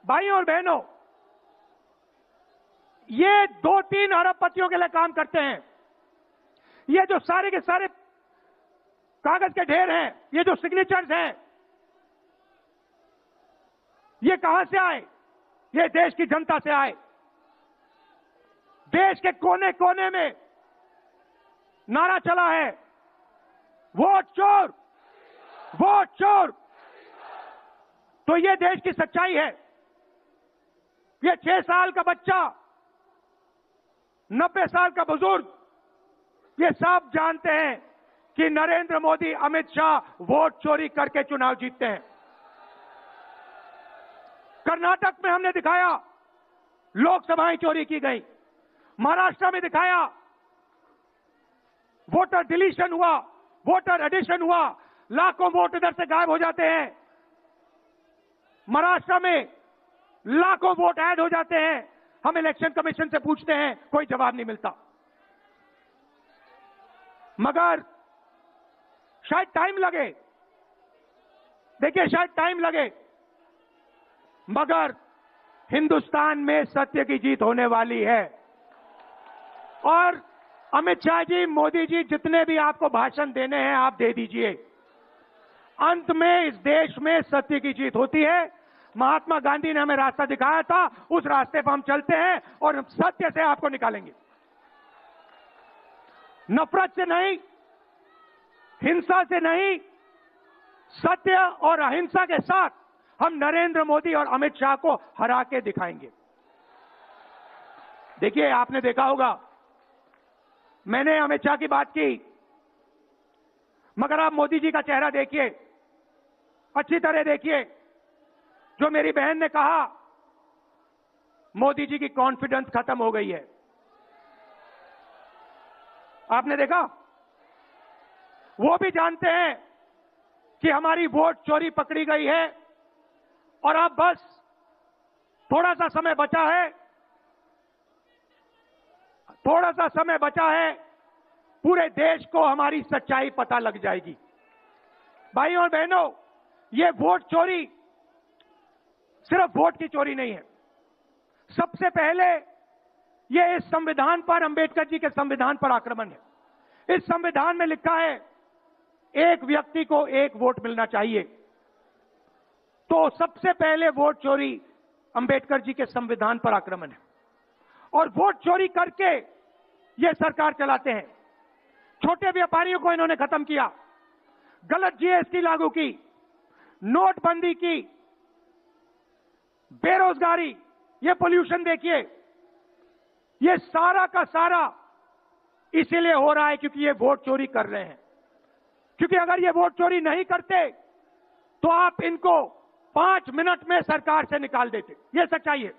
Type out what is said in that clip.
भाइयों और बहनों, ये 2-3 अरबपतियों के लिए काम करते हैं। ये जो सारे के सारे कागज के ढेर हैं, ये जो सिग्नेचर्स हैं, ये कहां से आए? ये देश की जनता से आए। देश के कोने कोने में नारा चला है, वोट चोर, वोट चोर। तो ये देश की सच्चाई है। ये 6 साल का बच्चा, 90 साल का बुजुर्ग, ये सब जानते हैं कि नरेंद्र मोदी, अमित शाह वोट चोरी करके चुनाव जीतते हैं। कर्नाटक में हमने दिखाया लोकसभाएं चोरी की गई, महाराष्ट्र में दिखाया वोटर डिलीशन हुआ, वोटर एडिशन हुआ, लाखों वोट इधर से गायब हो जाते हैं। महाराष्ट्र में लाखों वोट ऐड हो जाते हैं। हम इलेक्शन कमीशन से पूछते हैं, कोई जवाब नहीं मिलता। मगर शायद टाइम लगे, देखिए शायद टाइम लगे, मगर हिंदुस्तान में सत्य की जीत होने वाली है। और अमित शाह जी, मोदी जी, जितने भी आपको भाषण देने हैं आप दे दीजिए। अंत में इस देश में सत्य की जीत होती है। महात्मा गांधी ने हमें रास्ता दिखाया था, उस रास्ते पर हम चलते हैं और सत्य से आपको निकालेंगे। नफरत से नहीं, हिंसा से नहीं, सत्य और अहिंसा के साथ हम नरेंद्र मोदी और अमित शाह को हरा के दिखाएंगे। देखिए, आपने देखा होगा, मैंने अमित शाह की बात की, मगर आप मोदी जी का चेहरा देखिए, अच्छी तरह देखिए। जो मेरी बहन ने कहा, मोदी जी की कॉन्फिडेंस खत्म हो गई है। आपने देखा, वो भी जानते हैं कि हमारी वोट चोरी पकड़ी गई है और अब बस थोड़ा सा समय बचा है, थोड़ा सा समय बचा है, पूरे देश को हमारी सच्चाई पता लग जाएगी। भाइयों और बहनों, ये वोट चोरी सिर्फ वोट की चोरी नहीं है। सबसे पहले ये इस संविधान पर, अंबेडकर जी के संविधान पर आक्रमण है। इस संविधान में लिखा है एक व्यक्ति को एक वोट मिलना चाहिए। तो सबसे पहले वोट चोरी अंबेडकर जी के संविधान पर आक्रमण है। और वोट चोरी करके ये सरकार चलाते हैं। छोटे व्यापारियों को इन्होंने खत्म किया, गलत जीएसटी लागू की, नोटबंदी की, बेरोजगारी, ये पोल्यूशन देखिए, ये सारा का सारा इसीलिए हो रहा है क्योंकि ये वोट चोरी कर रहे हैं। क्योंकि अगर ये वोट चोरी नहीं करते तो आप इनको 5 मिनट में सरकार से निकाल देते। ये सच्चाई है।